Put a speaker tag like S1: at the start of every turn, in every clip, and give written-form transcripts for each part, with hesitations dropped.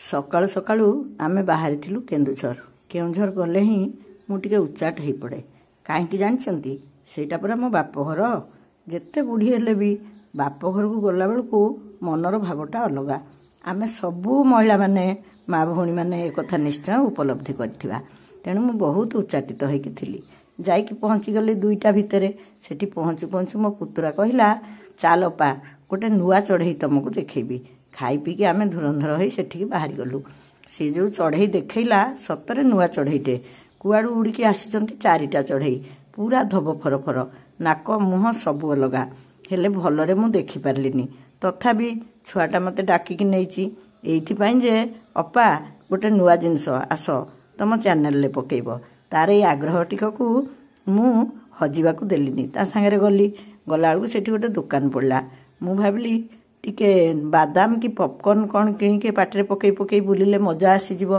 S1: ସକାଳୁ ସକାଳୁ ଆମେ ବାହାରିଥିଲୁ କେନ୍ଦୁଝର। କେଉଁଝର ଗଲେ ହିଁ ମୁଁ ଟିକେ ଉଚ୍ଚାଟ ହେଇପଡ଼େ। କାହିଁକି ଜାଣିଛନ୍ତି? ସେଇଟା ପୁରା ମୋ ବାପଘର। ଯେତେ ବୁଢ଼ୀ ହେଲେ ବି ବାପଘରକୁ ଗଲାବେଳକୁ ମନର ଭାବଟା ଅଲଗା। ଆମେ ସବୁ ମହିଳାମାନେ, ମା ଭଉଣୀମାନେ ଏକଥା ନିଶ୍ଚୟ ଉପଲବ୍ଧି କରିଥିବା। ତେଣୁ ମୁଁ ବହୁତ ଉଚ୍ଚାଟିତ ହେଇକି ଥିଲି। ଯାଇକି ପହଞ୍ଚିଗଲି 2ଟା ଭିତରେ। ସେଠି ପହଞ୍ଚୁ ପହଞ୍ଚୁ ମୋ ପୁତୁରା କହିଲା, ଚାଲ ଅପା, ଗୋଟେ ନୂଆ ଚଢ଼େଇ ତମକୁ ଦେଖେଇବି। ଖାଇ ପିଇକି ଆମେ ଧୁରନ୍ଧର ହୋଇ ସେଠିକି ବାହାରିଗଲୁ। ସେ ଯେଉଁ ଚଢ଼େଇ ଦେଖେଇଲା, ସତରେ ନୂଆ ଚଢ଼େଇଟେ। କୁଆଡ଼ୁ ଉଡ଼ିକି ଆସିଛନ୍ତି 4ଟା ଚଢ଼େଇ, ପୁରା ଧବ ଫରଫର, ନାକ ମୁହଁ ସବୁ ଅଲଗା। ହେଲେ ଭଲରେ ମୁଁ ଦେଖିପାରିଲିନି। ତଥାପି ଛୁଆଟା ମୋତେ ଡାକିକି ନେଇଛି ଏଇଥିପାଇଁ ଯେ, ଅପା ଗୋଟେ ନୂଆ ଜିନିଷ ଆସ ତମ ଚ୍ୟାନେଲରେ ପକେଇବ। ତାର ଏଇ ଆଗ୍ରହ ଟିକକୁ ମୁଁ ହଜିବାକୁ ଦେଲିନି। ତା ସାଙ୍ଗରେ ଗଲି। ଗଲାବେଳକୁ ସେଠି ଗୋଟେ ଦୋକାନ ପଡ଼ିଲା। ମୁଁ ଭାବିଲି ଟିକେ ବାଦାମ କି ପପକର୍ନ କ'ଣ କିଣିକି ପାଟିରେ ପକେଇ ପକେଇ ବୁଲିଲେ ମଜା ଆସିଯିବ।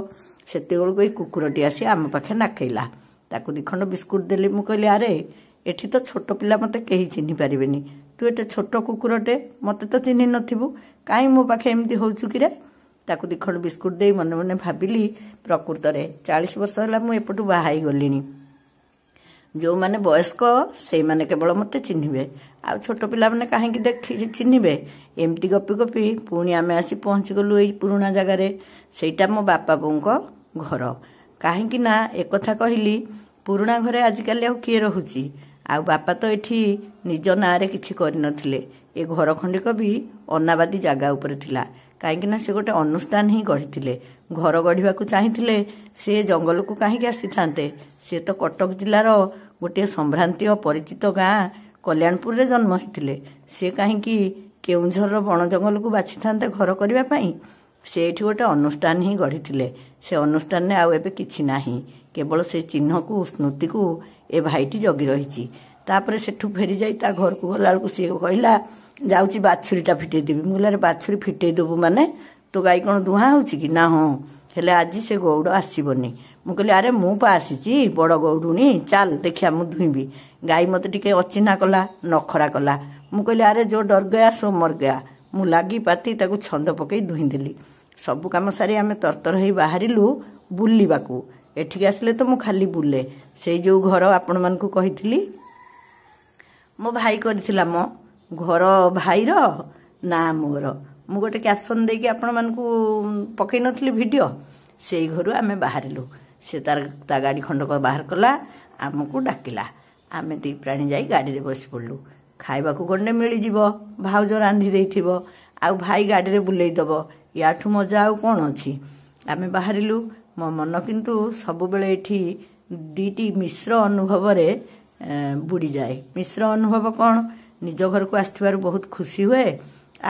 S1: ସେତେବେଳକୁ ଏଇ କୁକୁରଟି ଆସି ଆମ ପାଖେ ନାକେଇଲା। ତାକୁ 2 ଖଣ୍ଡ ବିସ୍କୁଟ ଦେଲି। ମୁଁ କହିଲି, ଆରେ ଏଠି ତ ଛୋଟ ପିଲା ମୋତେ କେହି ଚିହ୍ନି ପାରିବେନି। ତୁ ଏଟେ ଛୋଟ କୁକୁରଟେ, ମୋତେ ତ ଚିହ୍ନି ନଥିବୁ, କାହିଁ ମୋ ପାଖେ ଏମିତି ହେଉଛୁ କିରେ? ତାକୁ 2 ଖଣ୍ଡ ବିସ୍କୁଟ ଦେଇ ମନେ ମନେ ଭାବିଲି, ପ୍ରକୃତରେ 40 ବର୍ଷ ହେଲା ମୁଁ ଏପଟୁ ବାହା ହେଇଗଲିଣି। ଯେଉଁମାନେ ବୟସ୍କ ସେଇମାନେ କେବଳ ମୋତେ ଚିହ୍ନିବେ, ଆଉ ଛୋଟ ପିଲାମାନେ କାହିଁକି ଦେଖି ଚିହ୍ନିବେ? ଏମିତି ଗପି ଗପି ପୁଣି ଆମେ ଆସି ପହଞ୍ଚିଗଲୁ ଏଇ ପୁରୁଣା ଜାଗାରେ। ସେଇଟା ମୋ ବାପା ବୋଉଙ୍କ ଘର। କାହିଁକି ନା ଏକଥା କହିଲି, ପୁରୁଣା ଘରେ ଆଜିକାଲି ଆଉ କିଏ ରହୁଛି? ଆଉ ବାପା ତ ଏଠି ନିଜ ନାଁରେ କିଛି କରିନଥିଲେ। ଏ ଘର ଖଣ୍ଡିକ ବି ଅନାବାଦୀ ଜାଗା ଉପରେ ଥିଲା। କାହିଁକି ନା ସେ ଗୋଟେ ଅନୁଷ୍ଠାନ ହିଁ ଗଢ଼ିଥିଲେ। ଘର ଗଢ଼ିବାକୁ ଚାହିଁଥିଲେ ସେ ଜଙ୍ଗଲକୁ କାହିଁକି ଆସିଥାନ୍ତେ? ସେ ତ କଟକ ଜିଲ୍ଲାର ଗୋଟିଏ ସମ୍ଭ୍ରାନ୍ତୀୟ ପରିଚିତ ଗାଁ କଲ୍ୟାଣପୁରରେ ଜନ୍ମ ହେଇଥିଲେ। ସେ କାହିଁକି କେଉଁଝରର ବଣ ଜଙ୍ଗଲକୁ ବାଛିଥାନ୍ତେ ଘର କରିବା ପାଇଁ? ସେ ଏଠି ଗୋଟେ ଅନୁଷ୍ଠାନ ହିଁ ଗଢ଼ିଥିଲେ। ସେ ଅନୁଷ୍ଠାନରେ ଆଉ ଏବେ କିଛି ନାହିଁ। କେବଳ ସେ ଚିହ୍ନକୁ, ସ୍ମୃତିକୁ ଏ ଭାଇଟି ଜଗି ରହିଛି। ତାପରେ ସେଠୁ ଫେରିଯାଇ ତା ଘରକୁ ଗଲାବେଳକୁ ସିଏ କହିଲା, ଯାଉଛି ବାଛୁରୀଟା ଫିଟେଇ ଦେବି। ମୁଁ କହିଲି, ଆରେ ବାଛୁରୀ ଫିଟେଇ ଦେବୁ ମାନେ? ତୋ ଗାଈ କ'ଣ ଦୁହାଁ ହେଉଛି କି? ନା ହଁ, ହେଲେ ଆଜି ସେ ଗଉଡ଼ ଆସିବନି। ମୁଁ କହିଲି, ଆରେ ମୁଁ ପା ଆସିଛି, ବଡ଼ ଗଉଡ଼ୁଣୀ, ଚାଲ ଦେଖିଆ ମୁଁ ଧୁଇଁବି। ଗାଈ ମୋତେ ଟିକେ ଅଚିହ୍ନା କଲା, ନଖରା କଲା। ମୁଁ କହିଲି, ଆରେ ଯୋ ଡର ଗୟା ସୋ ମର ଗୟା। ମୁଁ ଲାଗି ପାତି ତାକୁ ଛନ୍ଦ ପକେଇ ଧୁଇଁଦେଲି। ସବୁ କାମ ସାରି ଆମେ ତରତର ହେଇ ବାହାରିଲୁ ବୁଲିବାକୁ। ଏଠିକି ଆସିଲେ ତ ମୁଁ ଖାଲି ବୁଲେ। ସେଇ ଯେଉଁ ଘର ଆପଣମାନଙ୍କୁ କହିଥିଲି ମୋ ଭାଇ କରିଥିଲା, ମୋ ଘର ଭାଇର ନା ମୋର, ମୁଁ ଗୋଟେ କ୍ୟାପସନ୍ ଦେଇକି ଆପଣମାନଙ୍କୁ ପକେଇ ନଥିଲି ଭିଡ଼ିଓ, ସେଇ ଘରୁ ଆମେ ବାହାରିଲୁ। ସେ ତା ଗାଡ଼ି ଖଣ୍ଡକ ବାହାର କଲା, ଆମକୁ ଡାକିଲା। ଆମେ 2 ପ୍ରାଣୀ ଯାଇ ଗାଡ଼ିରେ ବସି ପଡ଼ିଲୁ। ଖାଇବାକୁ ଗଣ୍ଡେ ମିଳିଯିବ, ଭାଉଜ ରାନ୍ଧି ଦେଇଥିବ, ଆଉ ଭାଇ ଗାଡ଼ିରେ ବୁଲେଇ ଦେବ। ୟାଠୁ ମଜା ଆଉ କ'ଣ ଅଛି? ଆମେ ବାହାରିଲୁ। ମୋ ମନ କିନ୍ତୁ ସବୁବେଳେ ଏଠି 2ଟି ମିଶ୍ର ଅନୁଭବରେ ବୁଡ଼ିଯାଏ। ମିଶ୍ର ଅନୁଭବ କ'ଣ? ନିଜ ଘରକୁ ଆସିଥିବାରୁ ବହୁତ ଖୁସି ହୁଏ,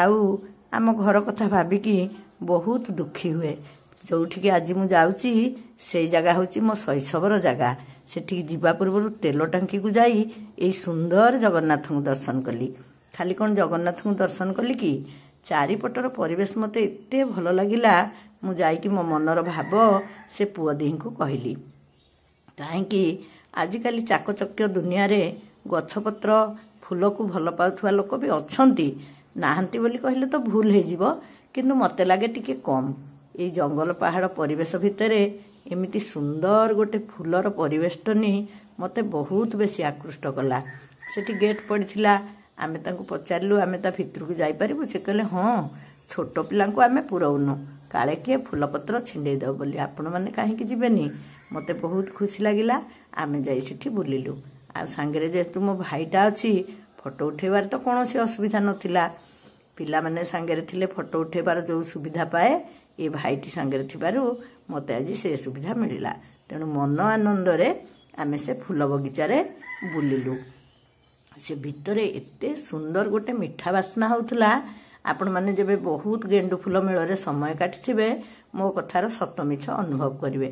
S1: ଆଉ ଆମ ଘର କଥା ଭାବିକି ବହୁତ ଦୁଃଖୀ ହୁଏ। ଯେଉଁଠିକି ଆଜି ମୁଁ ଯାଉଛି ସେଇ ଜାଗା ହେଉଛି ମୋ ଶୈଶବର ଜାଗା। ସେଠିକି ଯିବା ପୂର୍ବରୁ ତେଲ ଟାଙ୍କିକୁ ଯାଇ ଏଇ ସୁନ୍ଦର ଜଗନ୍ନାଥଙ୍କୁ ଦର୍ଶନ କଲି। ଖାଲି କ'ଣ ଜଗନ୍ନାଥଙ୍କୁ ଦର୍ଶନ କଲି କି, ଚାରିପଟର ପରିବେଶ ମୋତେ ଏତେ ଭଲ ଲାଗିଲା। ମୁଁ ଯାଇକି ମୋ ମନର ଭାବ ସେ ପୁଅ ଦିହିଁଙ୍କୁ କହିଲି। କାହିଁକି ଆଜିକାଲି ଚାକଚକ୍ୟ ଦୁନିଆରେ ଗଛପତ୍ର, ଫୁଲକୁ ଭଲ ପାଉଥିବା ଲୋକ ବି ଅଛନ୍ତି। ନାହାନ୍ତି ବୋଲି କହିଲେ ତ ଭୁଲ ହେଇଯିବ, କିନ୍ତୁ ମୋତେ ଲାଗେ ଟିକେ କମ୍। ଏଇ ଜଙ୍ଗଲ ପାହାଡ଼ ପରିବେଶ ଭିତରେ ଏମିତି ସୁନ୍ଦର ଗୋଟେ ଫୁଲର ପରିବେଷ୍ଟନୀ ମୋତେ ବହୁତ ବେଶୀ ଆକୃଷ୍ଟ କଲା। ସେଠି ଗେଟ୍ ପଡ଼ିଥିଲା। ଆମେ ତାଙ୍କୁ ପଚାରିଲୁ, ଆମେ ତା ଭିତରକୁ ଯାଇପାରିବୁ? ସେ କହିଲେ, ହଁ, ଛୋଟ ପିଲାଙ୍କୁ ଆମେ ପୁରଉନୁ, କାଳେ କିଏ ଫୁଲପତ୍ର ଛିଣ୍ଡେଇ ଦେବ ବୋଲି। ଆପଣମାନେ କାହିଁକି ଯିବେନି? ମୋତେ ବହୁତ ଖୁସି ଲାଗିଲା। ଆମେ ଯାଇ ସେଠି ବୁଲିଲୁ। ଆଉ ସାଙ୍ଗରେ ଯେହେତୁ ମୋ ଭାଇଟା ଅଛି, ଫଟୋ ଉଠେଇବାରେ ତ କୌଣସି ଅସୁବିଧା ନଥିଲା। ପିଲାମାନେ ସାଙ୍ଗରେ ଥିଲେ ଫଟୋ ଉଠେଇବାର ଯେଉଁ ସୁବିଧା ପାଏ, ଏ ଭାଇଟି ସାଙ୍ଗରେ ଥିବାରୁ ମୋତେ ଆଜି ସେ ସୁବିଧା ମିଳିଲା। ତେଣୁ ମନ ଆନନ୍ଦରେ ଆମେ ସେ ଫୁଲ ବଗିଚାରେ ବୁଲିଲୁ। ସେ ଭିତରେ ଏତେ ସୁନ୍ଦର ଗୋଟେ ମିଠା ବାସ୍ନା ହେଉଥିଲା। ଆପଣମାନେ ଯେବେ ବହୁତ ଗେଣ୍ଡୁ ଫୁଲ ମେଳରେ ସମୟ କାଟିଥିବେ, ମୋ କଥାର ସତ ମିଛ ଅନୁଭବ କରିବେ।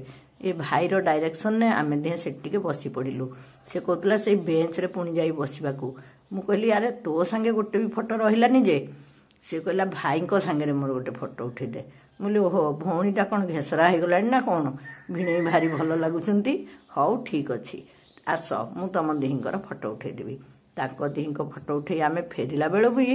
S1: ଏ ଭାଇର ଡାଇରେକ୍ସନରେ ଆମେ ଦିହେଁ ସେଠି ଟିକେ ବସି ପଡ଼ିଲୁ। ସେ କହୁଥିଲା ସେଇ ବେଞ୍ଚରେ ପୁଣି ଯାଇ ବସିବାକୁ। ମୁଁ କହିଲି, ଆରେ ତୋ ସାଙ୍ଗେ ଗୋଟେ ବି ଫଟୋ ରହିଲାନି ଯେ? ସେ କହିଲା, ଭାଇଙ୍କ ସାଙ୍ଗରେ ମୋର ଗୋଟେ ଫଟୋ ଉଠେଇଦେ। ମୁଁ କହିଲି, ଓହୋ, ଭଉଣୀଟା କ'ଣ ଘେସରା ହେଇଗଲାଣି ନା କ'ଣ? ଭିଣେଇ ଭାରି ଭଲ ଲାଗୁଛନ୍ତି। ହଉ ଠିକ୍ ଅଛି, ଆସ, ମୁଁ ତମ ଦିହିଁଙ୍କର ଫଟୋ ଉଠେଇଦେବି। ତାଙ୍କ ଦିହିଁଙ୍କ ଫଟୋ ଉଠେଇ ଆମେ ଫେରିଲା ବେଳକୁ ବି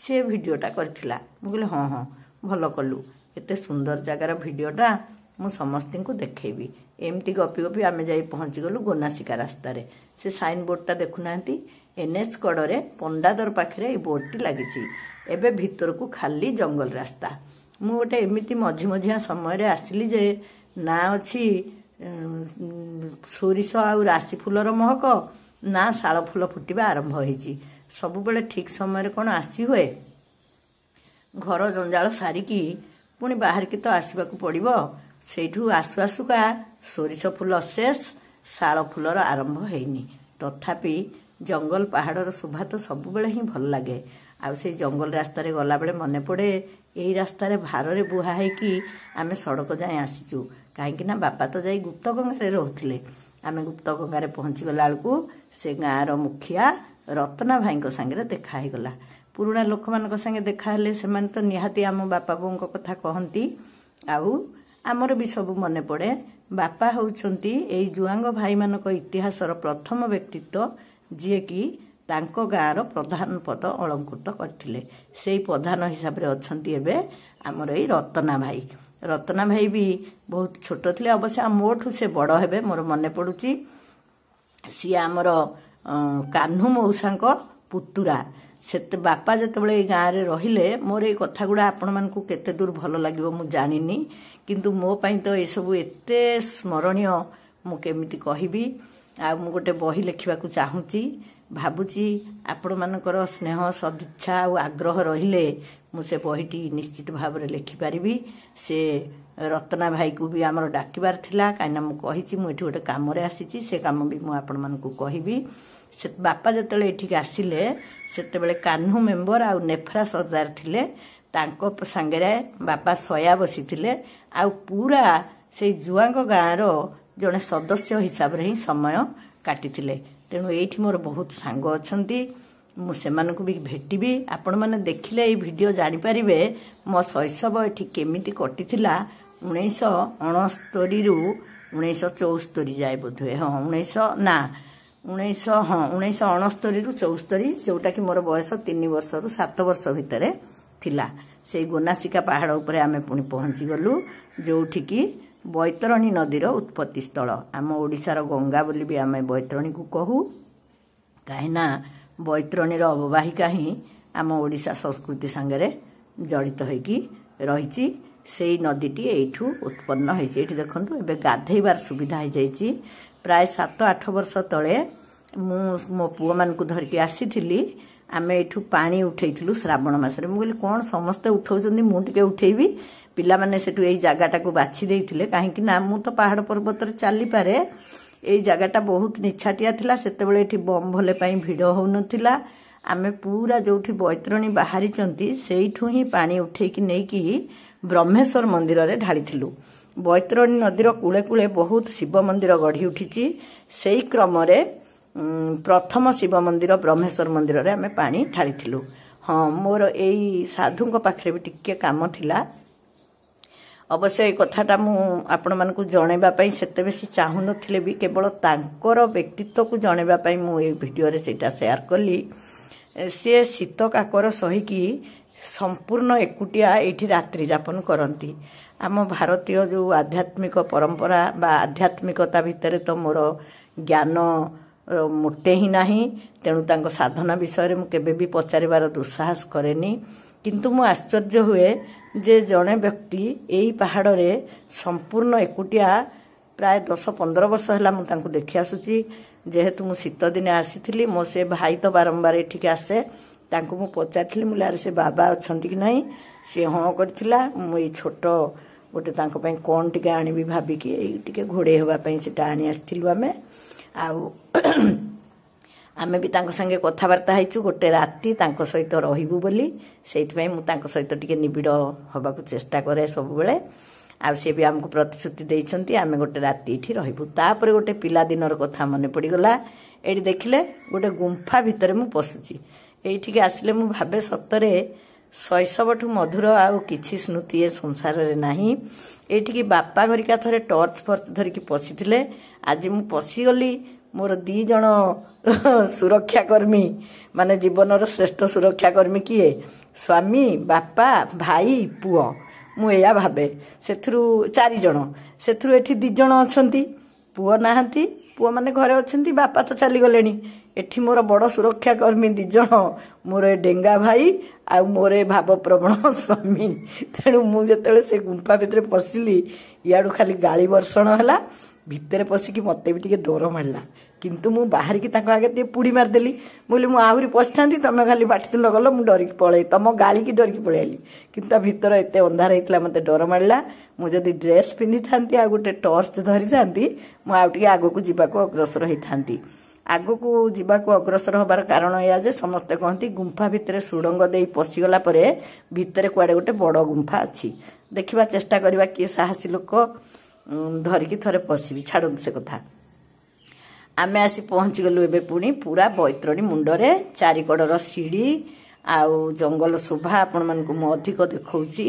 S1: ସେ ଭିଡ଼ିଓଟା କରିଥିଲା। ମୁଁ କହିଲି, ହଁ ହଁ, ଭଲ କଲୁ। एते सुंदर जगार भिडटा मु समस्त को देखी एमती गपी गपी आम जा पहुँची गलु गोनासिका रास्तार से साइन बोर्डटा देखुना एनएच कड़े पंडादर पाखे बोर्डटी लगी एवं भितर को खाली जंगल रास्ता मु गोटे एमती मझी मझिया समय आसली जे ना अच्छी सोरिष आउ राशि फूलर महक ना शाल फूल फुटवा आरंभ होती सब बेले ठीक समय कौन आसी हुए घर जंजाल सारिकी पुणी बाहर की तो आसवाक पड़ो सेठू आसु आसुका सोरिष फूल शेष शाल फूलर आरंभ होनी तथापि जंगल पहाड़र शोभा तो सब बेले ही भल लगे आउ से जंगल रास्ता गला बेले मन पड़े यही रास्तार भारे बुहा है आम सड़क जाए आसीचु कहीं बापा तो जाई गुप्त गंगार रोते आम गुप्त गंगार पहुँची गला बेलू से गाँवर मुखिया रत्ना भाई सांगे देखागला पुराणा लोक मान संगे देखाले से तो निहाती आम बापा बों कथा कहती आउ आमर भी सब मन पड़े बापा होउछंती एई जुआंग भाई मानक इतिहासर प्रथम व्यक्तित्व जी कि तांको गाँवर प्रधान पद अलंकृत करथिले सेई प्रधान हिसाब रे अछंती एबे आमर एई रत्ना भाई भी बहुत छोट थिले अवश्य मोठू से बड़ हेबे मोर मन पड़ुची सी आमर कान्हू मौसांक पुतुरा से बापा जिते गाँव में रहिले मोर ये कथा गुड़ा आपण मानक केते दूर भल लगे मु जानिनी किंतु मो पाई तो ये सब एते स्मरणीय मु केमिति कहबी आ मु गोटे बही लिखा चाहूँगी भावुची आपण मानकर स्नेह सदिच्छा और आग्रह रहिले मु से बहीटी निश्चित भाव में लिखिपारि से रत्ना भाई को भी आमर डाकिबार थिला कहीं मु कही मुझे गोटे कम आसी से कम भी मुझे आपण मानक कहबी से बापा जिते एठिक आसिले सेतेबेले कान्हू मेम्बर आ नेफ्रा सरदार थिले तांको सांगरे बापा सया बसी थिले आ पूरा से जुआंग गाँवर जड़े सदस्य हिसाब से ही समय काटी तेणु ये मोर बहुत सांग अच्छी मुझे भी भेटबी आपण मैंने देखिले ये वीडियो जानीपर मो शैशव ये केमिति कटी 1969 रु 1974 जाए बोधे हाँ 1969 रु 74 जोटा कि मोर बयस 3 वर्ष रु 7 वर्ष भितर थिला से गोनासिका पहाड़ उपरे आमे पुणी पहुँची गलु जोठिकी बैतरणी नदीर उत्पत्ति स्थल आम ओडिशार गंगा बोली भी आम बैतरणी को कहू कहीं बैतरणीर अववाहिका ही आम ओडिशा संस्कृति सांगरे जड़ित होगी रही से नदीटी एठू उत्पन्न होती देखूँ एवं गाधेबार सुविधा हो जाइए प्राय 7-8 वर्ष तले मो पुओ मान को धरिकी आसी आम एठू पानी उठेलु श्रावण मसरे मुझे कौन समस्ते उठाऊँ मुझे उठेबी पिला माने सेठू एई जगाटा को बाछि देइथिले काहेकि ना मु तो पहाड़ पर्वत रे चली पारे एई जगाटा बहुत निछाटिया थिला सेते बेले एठी बम भले पई भिड़ हो नथिला आमे पूरा जोठी बैतरणी बाहरी चंती सेइठू ही पानी उठेकी नेकी ब्रह्मेश्वर मंदिर रे ढाळिथिलु बैतरणी नदीर कूले कूले बहुत शिव मंदिर गढ़ी उठिची सेई क्रम रे प्रथम शिव मंदिर ब्रह्मेश्वर मंदिर रे आमे पानी ढाळिथिलु हाँ मोर एई साधुंक पाखरे भी टिके काम थिला अवश्य ये कथाटा आपण मानकु जणेबा पई सेते बेसी चाहू नथिले भी केवल तांकर व्यक्तित्व को जणेबा पई मु ए वीडियो रे सेटा शेयर कली से शीत काकर सहीकी संपूर्ण एकुटिया एठी रात्रि यापन करती आम भारतीय जो आध्यात्मिक परंपरा बा आध्यात्मिकता भितर तो मोर ज्ञान मोटे ही नाही तेणु तांको साधना विषय मु केबे भी पचारिबार दुस्साहस करेनी किंतु मु आश्चर्य हुए जे जड़े व्यक्ति यही पहाड़ रे संपूर्ण एकुटिया प्राय 10-15 वर्ष है मुझे देखी आसूची जेहेतु मु शीत दिने आसी मो से भाई तो बारंबार एठिक आसे तांको मु पचारि मुझे से बाबा अच्छा कि नहीं सी हाँ करथिला मु छोट गोटे तांको पई कौन टिके आनिबी भाबिकी टिके घोड़े होगापी से आनी आसलु आमे आउ आमे भी तांको संगे कथबार्ता होइछु गोटे राति तांको सहित रहिबु बोली सेइथि मु तांको सहित टिके निबिड़ हबाकू चेष्टा करे सब बेले आ से भी हमको प्रतिश्रुति देइछंती आमे गोटे राति इठी रहिबु तापर गोटे पिला दिनर कथा मने पड़ी गला एठी देखिले गोटे गुंफा भितर मु पसुची एठिके आसिले मु भाबे सतरे शैशवठू मधुर आउ किछि स्मृति ए संसार रे नाही एठिके बापा घरिका थरे टॉर्च फर्च धरिकी पसिथिले आज मु पसिगली मोर 2 जण सुरक्षाकर्मी माने जीवनर श्रेष्ठ सुरक्षाकर्मी किए स्वामी बापा भाई पुओ ମୁଁ ଏଇଆ ଭାବେ। ସେଥିରୁ 4 ଜଣ, ସେଥିରୁ ଏଠି 2 ଜଣ ଅଛନ୍ତି, ପୁଅ ନାହାନ୍ତି, ପୁଅମାନେ ଘରେ ଅଛନ୍ତି, ବାପା ତ ଚାଲିଗଲେଣି। ଏଠି ମୋର ବଡ଼ ସୁରକ୍ଷା କର୍ମୀ 2 ଜଣ, ମୋର ଏ ଡେଙ୍ଗା ଭାଇ ଆଉ ମୋର ଏ ଭାବପ୍ରବଣ ସ୍ୱାମୀ। ତେଣୁ ମୁଁ ଯେତେବେଳେ ସେ ଗୁମ୍ଫା ଭିତରେ ପଶିଲି, ଇଆଡ଼ୁ ଖାଲି ଗାଳି ବର୍ଷଣ ହେଲା, ଭିତରେ ପଶିକି ମୋତେ ବି ଟିକେ ଡର ମାରିଲା। କିନ୍ତୁ ମୁଁ ବାହାରିକି ତାଙ୍କ ଆଗରେ ଟିକେ ପୁଡ଼ି ମାରିଦେଲି। ମୁଁ କହିଲି ମୁଁ ଆହୁରି ପଶିଥାନ୍ତି, ତମେ ଖାଲି ବାଟିତୁଣ୍ଡ ଗଲ, ମୁଁ ଡରିକି ପଳେଇ, ତମ ଗାଳିକି ଡରିକି ପଳେଇ ଆଇଲି। କିନ୍ତୁ ତା ଭିତରେ ଏତେ ଅନ୍ଧାର ହେଇଥିଲା, ମୋତେ ଡର ମାରିଲା। ମୁଁ ଯଦି ଡ୍ରେସ୍ ପିନ୍ଧିଥାନ୍ତି ଆଉ ଗୋଟେ ଟର୍ଚ୍ଚ ଧରିଥାନ୍ତି, ମୁଁ ଆଉ ଟିକେ ଆଗକୁ ଯିବାକୁ ଅଗ୍ରସର ହେଇଥାନ୍ତି। ଆଗକୁ ଯିବାକୁ ଅଗ୍ରସର ହେବାର କାରଣ ଏଇଆ ଯେ ସମସ୍ତେ କହନ୍ତି ଗୁମ୍ଫା ଭିତରେ ସୁଡ଼ଙ୍ଗ ଦେଇ ପଶିଗଲା ପରେ ଭିତରେ କୁଆଡ଼େ ଗୋଟେ ବଡ଼ ଗୁମ୍ଫା ଅଛି। ଦେଖିବା, ଚେଷ୍ଟା କରିବା, କିଏ ସାହସୀ ଲୋକ ଧରିକି ଥରେ ପଶିବି। ଛାଡ଼ନ୍ତୁ ସେ କଥା। ଆମେ ଆସି ପହଞ୍ଚିଗଲୁ ଏବେ ପୁଣି ପୁରା ବୈତରଣୀ ମୁଣ୍ଡରେ। ଚାରିକଡ଼ର ସିଡ଼ି ଆଉ ଜଙ୍ଗଲ ଶୋଭା ଆପଣମାନଙ୍କୁ ମୁଁ ଅଧିକ ଦେଖାଉଛି।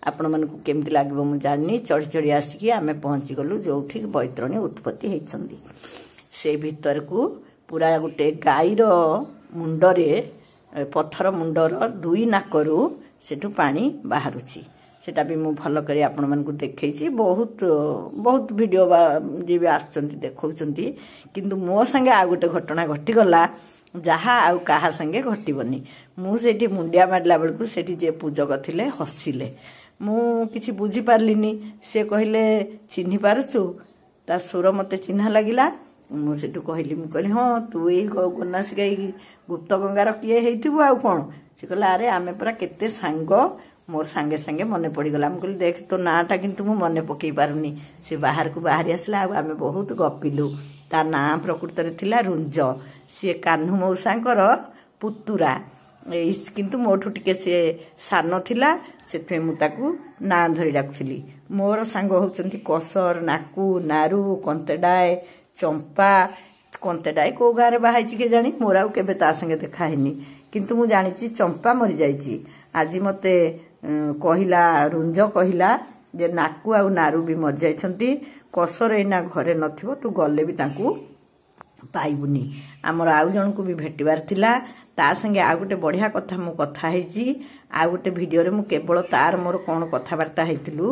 S1: ଆପଣମାନଙ୍କୁ କେମିତି ଲାଗିବ ମୁଁ ଜାଣିନି। ଚଢ଼ି ଚଢ଼ି ଆସିକି ଆମେ ପହଞ୍ଚିଗଲୁ ଯେଉଁଠି ବୈତରଣୀ ଉତ୍ପତ୍ତି ହେଇଛନ୍ତି। ସେ ଭିତରକୁ ପୁରା ଗୋଟେ ଗାଈର ମୁଣ୍ଡରେ, ପଥର ମୁଣ୍ଡର 2 ନାକରୁ ସେଠୁ ପାଣି ବାହାରୁଛି। ସେଟା ବି ମୁଁ ଭଲ କରି ଆପଣମାନଙ୍କୁ ଦେଖେଇଛି। ବହୁତ ଭିଡ଼ିଓ ଯିଏ ବି ଆସୁଛନ୍ତି ଦେଖାଉଛନ୍ତି। କିନ୍ତୁ ମୋ ସାଙ୍ଗେ ଆଉ ଗୋଟେ ଘଟଣା ଘଟିଗଲା, ଯାହା ଆଉ କାହା ସାଙ୍ଗେ ଘଟିବନି। ମୁଁ ସେଇଠି ମୁଣ୍ଡିଆ ମାରିଲା ବେଳକୁ ସେଠି ଯିଏ ପୂଜକ ଥିଲେ ହସିଲେ। ମୁଁ କିଛି ବୁଝିପାରିଲିନି। ସେ କହିଲେ ଚିହ୍ନି ପାରୁଛୁ? ତା ସ୍ୱର ମୋତେ ଚିହ୍ନା ଲାଗିଲା। ମୁଁ ସେଠୁ କହିଲି, ମୁଁ କହିଲି ହଁ, ତୁ ଏଇ ଗନାସିକାଇ ଗୁପ୍ତ ଗଙ୍ଗାର କିଏ ହେଇଥିବୁ ଆଉ କ'ଣ? ସେ କହିଲା, ଆରେ ଆମେ ପୁରା କେତେ ସାଙ୍ଗ। ମୋର ସାଙ୍ଗେ ସାଙ୍ଗେ ମନେ ପଡ଼ିଗଲା। ମୁଁ କହିଲି, ଦେଖ ତୋ ନାଁଟା କିନ୍ତୁ ମୁଁ ମନେ ପକେଇ ପାରୁନି। ସେ ବାହାରକୁ ବାହାରି ଆସିଲା, ଆଉ ଆମେ ବହୁତ ଗପିଲୁ। ତା ନାଁ ପ୍ରକୃତରେ ଥିଲା ରୁଞ୍ଜ। ସିଏ କାହ୍ନୁ ମଉସାଙ୍କର ପୁତୁରା, କିନ୍ତୁ ମୋଠୁ ଟିକେ ସେ ସାନ ଥିଲା। ସେଥିପାଇଁ ମୁଁ ତାକୁ ନାଁ ଧରି ଡାକୁଥିଲି। ମୋର ସାଙ୍ଗ ହେଉଛନ୍ତି କସର, ନାକୁ, ନାରୁ, କନ୍ତେଡାଏ, ଚମ୍ପା। କନ୍ତେଡାଏ କେଉଁ ଗାଁରେ ବାହା ହେଇଛି କେଜାଣି, ମୋର ଆଉ କେବେ ତା ସାଙ୍ଗେ ଦେଖା ହେଇନି। କିନ୍ତୁ ମୁଁ ଜାଣିଛି ଚମ୍ପା ମରିଯାଇଛି। ଆଜି ମୋତେ କହିଲା, ରୁଞ୍ଜ କହିଲା ଯେ ନାକୁ ଆଉ ନାରୁ ବି ମରିଯାଇଛନ୍ତି। କସର ଏଇନା ଘରେ ନଥିବ, ତୁ ଗଲେ ବି ତାଙ୍କୁ ପାଇବୁନି। ଆମର ଆଉ ଜଣକୁ ବି ଭେଟିବାର ଥିଲା। ତା ସାଙ୍ଗେ ଆଉ ଗୋଟେ ବଢ଼ିଆ କଥା ମୁଁ କଥା ହେଇଛି। ଆଉ ଗୋଟେ ଭିଡ଼ିଓରେ ମୁଁ କେବଳ ତାର ମୋର କ'ଣ କଥାବାର୍ତ୍ତା ହେଇଥିଲୁ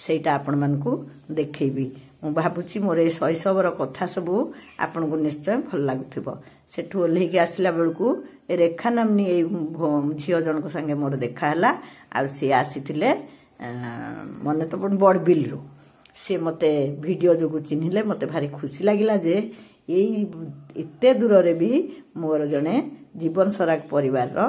S1: ସେଇଟା ଆପଣମାନଙ୍କୁ ଦେଖେଇବି। ମୁଁ ଭାବୁଛି ମୋର ଏ ଶୈଶବର କଥା ସବୁ ଆପଣଙ୍କୁ ନିଶ୍ଚୟ ଭଲ ଲାଗୁଥିବ। ସେଠୁ ଓହ୍ଲେଇକି ଆସିଲା ବେଳକୁ ରେଖା ନାମ୍ନୀ ଏଇ ଝିଅ ଜଣଙ୍କ ସାଙ୍ଗେ ମୋର ଦେଖା ହେଲା। ଆଉ ସିଏ ଆସିଥିଲେ ମନେ ତ ବଡ଼ବିଲରୁ। ସିଏ ମୋତେ ଭିଡ଼ିଓ ଯୋଗୁଁ ଚିହ୍ନିଲେ। ମୋତେ ଭାରି ଖୁସି ଲାଗିଲା ଯେ ଏଇ ଏତେ ଦୂରରେ ବି ମୋର ଜଣେ ଜୀବନ ସରାଗ ପରିବାରର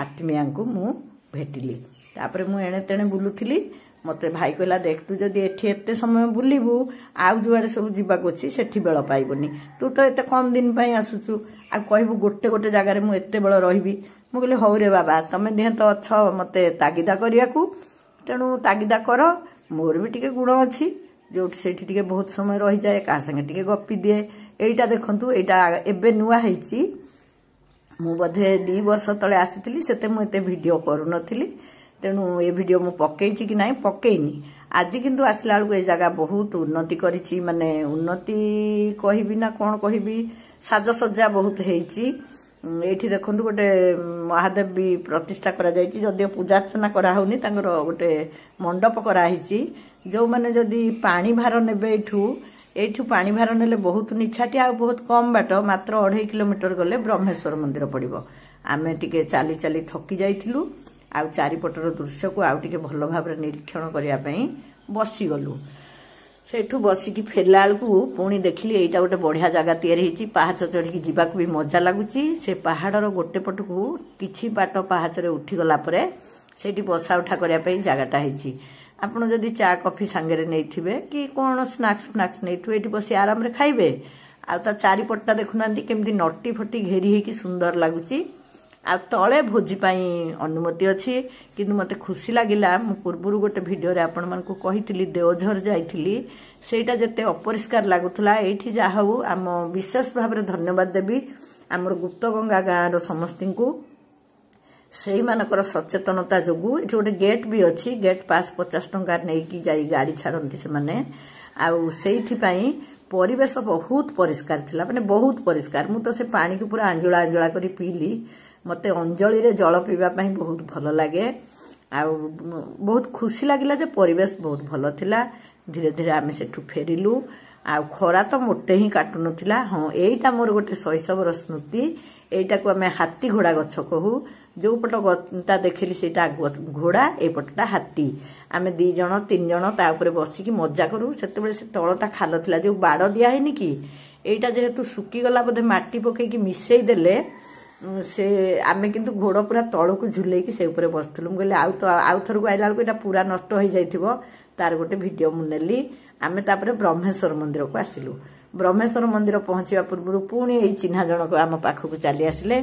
S1: ଆତ୍ମୀୟାଙ୍କୁ ମୁଁ ଭେଟିଲି। ତାପରେ ମୁଁ ଏଣେ ତେଣେ ବୁଲୁଥିଲି। ମୋତେ ଭାଇ କହିଲା, ଦେଖ ତୁ ଯଦି ଏଠି ଏତେ ସମୟ ବୁଲିବୁ, ଆଉ ଯୁଆଡ଼େ ସବୁ ଯିବାକୁ ଅଛି ସେଠି ବେଳ ପାଇବନି। ତୁ ତ ଏତେ କମ୍ ଦିନ ପାଇଁ ଆସୁଛୁ, ଆଉ କହିବୁ ଗୋଟେ ଜାଗାରେ ମୁଁ ଏତେ ବେଳ ରହିବି। ମୁଁ କହିଲି, ହଉ ରେ ବାବା, ତମେ ଦିହେଁ ତ ଅଛ ମୋତେ ତାଗିଦା କରିବାକୁ, ତେଣୁ ତାଗିଦା କର। ମୋର ବି ଟିକେ ଗୁଣ ଅଛି, ଯେଉଁଠି ସେଇଠି ଟିକେ ବହୁତ ସମୟ ରହିଯାଏ, କାହା ସାଙ୍ଗେ ଟିକେ ଗପି ଦିଏ। ଏଇଟା ଦେଖନ୍ତୁ, ଏଇଟା ଏବେ ନୂଆ ହେଇଛି। ମୁଁ ବୋଧେ 2 ବର୍ଷ ତଳେ ଆସିଥିଲି, ସେତେ ମୁଁ ଏତେ ଭିଡ଼ିଓ କରୁନଥିଲି। ତେଣୁ ଏ ଭିଡ଼ିଓ ମୁଁ ପକେଇଛି କି ନାହିଁ, ପକେଇନି। ଆଜି କିନ୍ତୁ ଆସିଲା ବେଳକୁ ଏ ଜାଗା ବହୁତ ଉନ୍ନତି କରିଛି। ମାନେ ଉନ୍ନତି କହିବି ନା କ'ଣ କହିବି, ସାଜସଜ୍ଜା ବହୁତ ହେଇଛି। ଏଇଠି ଦେଖନ୍ତୁ ଗୋଟେ ମହାଦେବ ବି ପ୍ରତିଷ୍ଠା କରାଯାଇଛି। ଯଦିଓ ପୂଜାର୍ଚ୍ଚନା କରାହେଉନି, ତାଙ୍କର ଗୋଟେ ମଣ୍ଡପ କରାହେଇଛି। ଯେଉଁମାନେ ଯଦି ପାଣି ଭାର ନେବେ ଏଇଠୁ ପାଣି ଭାର ନେଲେ ବହୁତ ନିଛାଟି, ଆଉ ବହୁତ କମ୍ ବାଟ, ମାତ୍ର 2.5 କିଲୋମିଟର ଗଲେ ବ୍ରହ୍ମେଶ୍ୱର ମନ୍ଦିର ପଡ଼ିବ। ଆମେ ଟିକେ ଚାଲି ଚାଲି ଥକି ଯାଇଥିଲୁ। ଆଉ ଚାରିପଟର ଦୃଶ୍ୟକୁ ଆଉ ଟିକେ ଭଲ ଭାବରେ ନିରୀକ୍ଷଣ କରିବା ପାଇଁ ବସିଗଲୁ। ସେଇଠୁ ବସିକି ଫେରିଲା ବେଳକୁ ପୁଣି ଦେଖିଲି ଏଇଟା ଗୋଟେ ବଢ଼ିଆ ଜାଗା ତିଆରି ହେଇଛି। ପାହାଚ ଚଢ଼ିକି ଯିବାକୁ ବି ମଜା ଲାଗୁଛି। ସେ ପାହାଡ଼ର ଗୋଟେ ପଟକୁ କିଛି ବାଟ ପାହାଚରେ ଉଠିଗଲା ପରେ ସେଇଠି ବସା ଉଠା କରିବା ପାଇଁ ଜାଗାଟା ହେଇଛି। ଆପଣ ଯଦି ଚା କଫି ସାଙ୍ଗରେ ନେଇଥିବେ କି କ'ଣ ସ୍ନାକ୍ସ ନେଇଥିବେ, ଏଇଠି ବସି ଆରାମରେ ଖାଇବେ। ଆଉ ତା ଚାରିପଟଟା ଦେଖୁନାହାନ୍ତି କେମିତି ନଟି ଫଟି ଘେରି ହେଇକି ସୁନ୍ଦର ଲାଗୁଛି। ଆଉ ତଳେ ଭୋଜି ପାଇଁ ଅନୁମତି ଅଛି। କିନ୍ତୁ ମୋତେ ଖୁସି ଲାଗିଲା, ମୁଁ ପୂର୍ବରୁ ଗୋଟେ ଭିଡ଼ିଓରେ ଆପଣମାନଙ୍କୁ କହିଥିଲି ଦେଓଝର ଯାଇଥିଲି, ସେଇଟା ଯେତେ ଅପରିଷ୍କାର ଲାଗୁଥିଲା, ଏଇଠି ଯାହା ହଉ ଆମ ବିଶେଷ ଭାବରେ ଧନ୍ୟବାଦ ଦେବି ଆମର ଗୁପ୍ତଗଙ୍ଗା ଗାଁର ସମସ୍ତଙ୍କୁ। ସେଇମାନଙ୍କର ସଚେତନତା ଯୋଗୁଁ ଏଠି ଗୋଟେ ଗେଟ୍ ବି ଅଛି। ଗେଟ୍ ପାସ୍ 50 ଟଙ୍କା ନେଇକି ଯାଇ ଗାଡ଼ି ଛାଡ଼ନ୍ତି ସେମାନେ। ଆଉ ସେଇଥିପାଇଁ ପରିବେଶ ବହୁତ ପରିଷ୍କାର ଥିଲା, ମାନେ ବହୁତ ପରିଷ୍କାର। ମୁଁ ତ ସେ ପାଣିକୁ ପୁରା ଆଞ୍ଜୁଳା କରି ପିଇଲି। ମୋତେ ଅଞ୍ଜଳିରେ ଜଳ ପିଇବା ପାଇଁ ବହୁତ ଭଲ ଲାଗେ। ଆଉ ବହୁତ ଖୁସି ଲାଗିଲା ଯେ ପରିବେଶ ବହୁତ ଭଲ ଥିଲା। ଧୀରେ ଧୀରେ ଆମେ ସେଠୁ ଫେରିଲୁ। ଆଉ ଖରା ତ ମୋଟେ ହିଁ କାଟୁନଥିଲା। ହଁ, ଏଇଟା ମୋର ଗୋଟେ ଶୈଶବର ସ୍ମୃତି। ଏଇଟାକୁ ଆମେ ହାତୀ ଘୋଡ଼ା ଗଛ କହୁ। ଯୋଉ ପଟଟା ଦେଖିଲି ସେଇଟା ଘୋଡ଼ା, ଏଇପଟଟା ହାତୀ। ଆମେ 2 ଜଣ 3 ଜଣ ତା ଉପରେ ବସିକି ମଜା କରୁ। ସେତେବେଳେ ସେ ତଳଟା ଖାଲ ଥିଲା, ଯୋଉ ବାଡ଼ ଦିଆ ହେଇନି କି, ଏଇଟା ଯେହେତୁ ଶୁଖିଗଲା ବୋଧେ ମାଟି ପକେଇକି ମିଶେଇ ଦେଲେ, ସେ ଆମେ କିନ୍ତୁ ଘୋଡ଼ ପୁରା ତଳକୁ ଝୁଲେଇକି ସେ ଉପରେ ବସିଥିଲୁ। ମୁଁ କହିଲି ଆଉ ଥରକୁ ଆଇଲା ବେଳକୁ ଏଇଟା ପୁରା ନଷ୍ଟ ହେଇଯାଇଥିବ। ତାର ଗୋଟେ ଭିଡ଼ିଓ ମୁଁ ନେଲି। ଆମେ ତାପରେ ବ୍ରହ୍ମେଶ୍ୱର ମନ୍ଦିରକୁ ଆସିଲୁ। ବ୍ରହ୍ମେଶ୍ୱର ମନ୍ଦିର ପହଞ୍ଚିବା ପୂର୍ବରୁ ପୁଣି ଏଇ ଚିହ୍ନା ଜଣକ ଆମ ପାଖକୁ ଚାଲି ଆସିଲେ।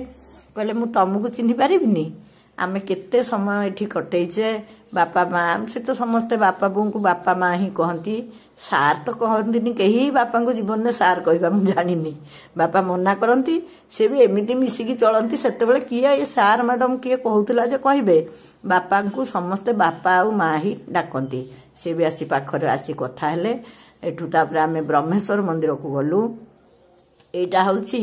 S1: କହିଲେ, ମୁଁ ତମକୁ ଚିହ୍ନି ପାରିବିନି? ଆମେ କେତେ ସମୟ ଏଠି କଟେଇଛେ। ବାପା ମା, ସେ ତ ସମସ୍ତେ ବାପା ବୋଉଙ୍କୁ ବାପା ମା ହିଁ କହନ୍ତି। ସାର୍ ତ କହନ୍ତିନି କେହି। ବାପାଙ୍କ ଜୀବନରେ ସାର୍ କହିବା ମୁଁ ଜାଣିନି। ବାପା ମନା କରନ୍ତି। ସେ ବି ଏମିତି ମିଶିକି ଚଳନ୍ତି। ସେତେବେଳେ କିଏ ଏ ସାର୍ ମ୍ୟାଡମ କିଏ କହୁଥିଲା ଯେ କହିବେ। ବାପାଙ୍କୁ ସମସ୍ତେ ବାପା ଆଉ ମା ହିଁ ଡାକନ୍ତି। ସେ ବି ଆସି ପାଖରେ ଆସି କଥା ହେଲେ। ଏଠୁ ତାପରେ ଆମେ ବ୍ରହ୍ମେଶ୍ୱର ମନ୍ଦିରକୁ ଗଲୁ। ଏଇଟା ହେଉଛି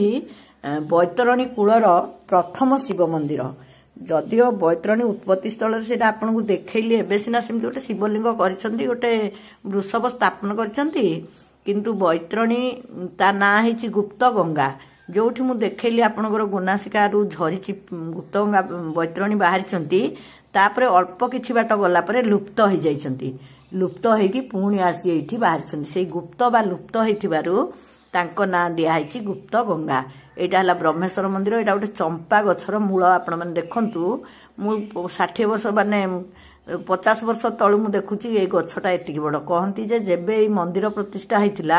S1: ବୈତରଣୀ କୂଳର ପ୍ରଥମ ଶିବ ମନ୍ଦିର। ଯଦିଓ ବୈତରଣୀ ଉତ୍ପତ୍ତି ସ୍ଥଳରେ ସେଇଟା ଆପଣଙ୍କୁ ଦେଖେଇଲି। ଏବେ ସିନା ସେମିତି ଗୋଟେ ଶିବଲିଙ୍ଗ କରିଛନ୍ତି, ଗୋଟେ ବୃଷଭ ସ୍ଥାପନ କରିଛନ୍ତି, କିନ୍ତୁ ବୈତରଣୀ ତା ନାଁ ହେଇଛି ଗୁପ୍ତ ଗଙ୍ଗା। ଯୋଉଠି ମୁଁ ଦେଖେଇଲି ଆପଣଙ୍କର ଗୋନାସିକାରୁ ଝରିଛି ଗୁପ୍ତ ଗଙ୍ଗା, ବୈତରଣୀ ବାହାରିଛନ୍ତି। ତାପରେ ଅଳ୍ପ କିଛି ବାଟ ଗଲା ପରେ ଲୁପ୍ତ ହେଇଯାଇଛନ୍ତି। ଲୁପ୍ତ ହେଇକି ପୁଣି ଆସି ଏଇଠି ବାହାରିଛନ୍ତି। ସେଇ ଗୁପ୍ତ ବା ଲୁପ୍ତ ହେଇଥିବାରୁ ତାଙ୍କ ନାଁ ଦିଆହେଇଛି ଗୁପ୍ତ ଗଙ୍ଗା। ଏଇଟା ହେଲା ବ୍ରହ୍ମେଶ୍ୱର ମନ୍ଦିର। ଏଇଟା ଗୋଟେ ଚମ୍ପା ଗଛର ମୂଳ। ଆପଣମାନେ ଦେଖନ୍ତୁ, ମୁଁ 60 ବର୍ଷ ମାନେ 50 ବର୍ଷ ତଳୁ ମୁଁ ଦେଖୁଛି ଏଇ ଗଛଟା ଏତିକି ବଡ଼। କହନ୍ତି ଯେ ଯେବେ ଏଇ ମନ୍ଦିର ପ୍ରତିଷ୍ଠା ହେଇଥିଲା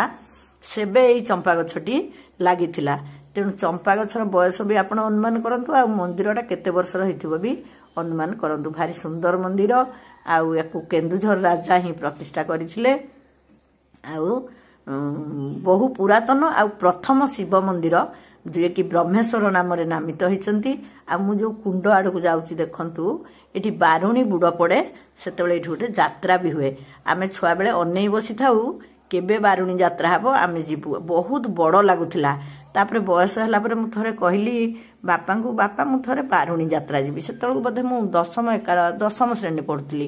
S1: ସେବେ ଏଇ ଚମ୍ପା ଗଛଟି ଲାଗିଥିଲା। ତେଣୁ ଚମ୍ପା ଗଛର ବୟସ ବି ଆପଣ ଅନୁମାନ କରନ୍ତୁ, ଆଉ ମନ୍ଦିରଟା କେତେ ବର୍ଷର ହେଇଥିବ ବି ଅନୁମାନ କରନ୍ତୁ। ଭାରି ସୁନ୍ଦର ମନ୍ଦିର। ଆଉ ୟାକୁ କେନ୍ଦୁଝର ରାଜା ହିଁ ପ୍ରତିଷ୍ଠା କରିଥିଲେ। ଆଉ ବହୁ ପୁରାତନ ଆଉ ପ୍ରଥମ ଶିବ ମନ୍ଦିର, ଯିଏକି ବ୍ରହ୍ମେଶ୍ୱର ନାମରେ ନାମିତ ହେଇଛନ୍ତି। ଆଉ ମୁଁ ଯୋଉ କୁଣ୍ଡ ଆଡ଼କୁ ଯାଉଛି ଦେଖନ୍ତୁ, ଏଠି ବାରୁଣୀ ବୁଡ଼ ପଡ଼େ। ସେତେବେଳେ ଏଠି ଗୋଟେ ଯାତ୍ରା ବି ହୁଏ। ଆମେ ଛୁଆବେଳେ ଅନେଇ ବସିଥାଉ କେବେ ବାରୁଣୀ ଯାତ୍ରା ହବ, ଆମେ ଯିବୁ। ବହୁତ ବଡ଼ ଲାଗୁଥିଲା। ତାପରେ ବୟସ ହେଲା ପରେ ମୁଁ ଥରେ କହିଲି ବାପାଙ୍କୁ, ବାପା ମୁଁ ଥରେ ବାରୁଣୀ ଯାତ୍ରା ଯିବି। ସେତେବେଳକୁ ବୋଧେ ମୁଁ 10ମ ଶ୍ରେଣୀ ପଢ଼ୁଥିଲି।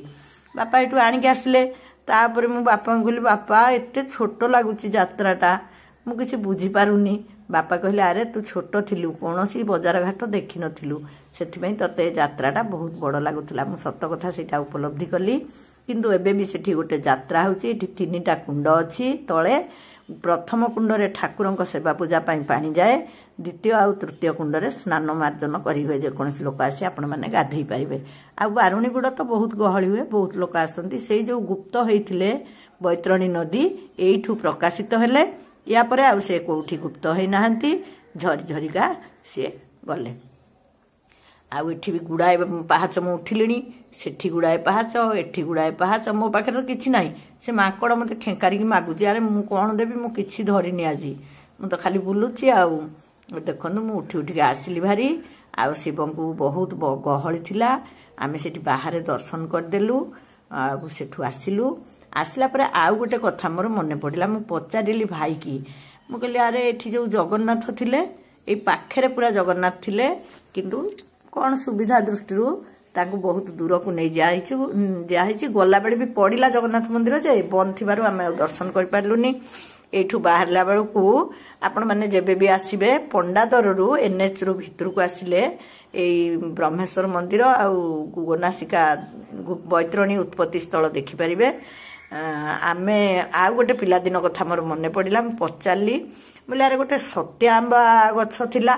S1: ବାପା ଏଠୁ ଆଣିକି ଆସିଲେ। ତାପରେ ମୁଁ ବାପାଙ୍କୁ କହିଲି, ବାପା ଏତେ ଛୋଟ ଲାଗୁଛି ଯାତ୍ରାଟା, ମୁଁ କିଛି ବୁଝିପାରୁନି। ବାପା କହିଲେ, ଆରେ ତୁ ଛୋଟ ଥିଲୁ, କୌଣସି ବଜାର ଘାଟ ଦେଖିନଥିଲୁ, ସେଥିପାଇଁ ତତେ ଯାତ୍ରାଟା ବହୁତ ବଡ଼ ଲାଗୁଥିଲା। ମୁଁ ସତ କଥା ସେଇଟା ଉପଲବ୍ଧି କଲି। କିନ୍ତୁ ଏବେ ବି ସେଠି ଗୋଟେ ଯାତ୍ରା ହେଉଛି। ଏଠି 3ଟା କୁଣ୍ଡ ଅଛି ତଳେ। ପ୍ରଥମ କୁଣ୍ଡରେ ଠାକୁରଙ୍କ ସେବା ପୂଜା ପାଇଁ ପାଣି ଯାଏ। ଦ୍ୱିତୀୟ ଆଉ ତୃତୀୟ କୁଣ୍ଡରେ ସ୍ନାନ ମାର୍ଜନ କରି ହୁଏ। ଯେକୌଣସି ଲୋକ ଆସି ଆପଣମାନେ ଗାଧେଇ ପାରିବେ। ଆଉ ବାରୁଣୀ ବୁଡ଼ ତ ବହୁତ ଗହଳି ହୁଏ, ବହୁତ ଲୋକ ଆସନ୍ତି। ସେଇ ଯୋଉ ଗୁପ୍ତ ହେଇଥିଲେ ବୈତରଣୀ ନଦୀ ଏଇଠୁ ପ୍ରକାଶିତ ହେଲେ। ୟା ପରେ ଆଉ ସେ କୋଉଠି ଗୁପ୍ତ ହେଇନାହାନ୍ତି। ଝରି ଝରିକା ସିଏ ଗଲେ। ଆଉ ଏଠି ବି ଗୁଡ଼ାଏ ପାହାଚ ମୁଁ ଉଠିଲିଣି। ସେଠି ଗୁଡ଼ାଏ ପାହାଚ, ଏଠି ଗୁଡ଼ାଏ ପାହାଚ। ମୋ ପାଖରେ ତ କିଛି ନାହିଁ। ସେ ମାଙ୍କଡ଼ ମୋତେ ଖେଙ୍କାରିକି ମାଗୁଛି, ଆରେ ମୁଁ କ'ଣ ଦେବି, ମୁଁ କିଛି ଧରିନି ଆଜି, ମୁଁ ତ ଖାଲି ବୁଲୁଛି। ଆଉ ଦେଖନ୍ତୁ ମୁଁ ଉଠି ଉଠିକି ଆସିଲି ଭାରି। ଆଉ ଶିବଙ୍କୁ ବହୁତ ଗହଳି ଥିଲା। ଆମେ ସେଠି ବାହାରେ ଦର୍ଶନ କରିଦେଲୁ। ଆଉ ସେଠୁ ଆସିଲୁ। ଆସିଲା ପରେ ଆଉ ଗୋଟେ କଥା ମୋର ମନେ ପଡ଼ିଲା। ମୁଁ ପଚାରିଲି ଭାଇକି, ମୁଁ କହିଲି, ଆରେ ଏଠି ଯୋଉ ଜଗନ୍ନାଥ ଥିଲେ, ଏଇ ପାଖରେ ପୁରା ଜଗନ୍ନାଥ ଥିଲେ, କିନ୍ତୁ କ'ଣ ସୁବିଧା ଦୃଷ୍ଟିରୁ ତାଙ୍କୁ ବହୁତ ଦୂରକୁ ନେଇ ଦିଆହେଇଛି। ଗଲାବେଳେ ବି ପଡ଼ିଲା ଜଗନ୍ନାଥ ମନ୍ଦିର ଯେ ବନ୍ଦ ଥିବାରୁ ଆମେ ଆଉ ଦର୍ଶନ କରିପାରିଲୁନି। ଏଇଠୁ ବାହାରିଲା ବେଳକୁ ଆପଣମାନେ ଯେବେ ବି ଆସିବେ ପଣ୍ଡାଦରରୁ NHରୁ ଭିତରକୁ ଆସିଲେ ଏଇ ବ୍ରହ୍ମେଶ୍ୱର ମନ୍ଦିର ଆଉ ଗୋନାସିକା ବୈତରଣୀ ଉତ୍ପତ୍ତି ସ୍ଥଳ ଦେଖିପାରିବେ। ଆମେ ଆଉ ଗୋଟେ ପିଲାଦିନ କଥା ମୋର ମନେ ପଡ଼ିଲା। ମୁଁ ପଚାରିଲି, ବୋଲେ ଆରେ ଗୋଟେ ସତ୍ୟ ଆମ୍ବା ଗଛ ଥିଲା।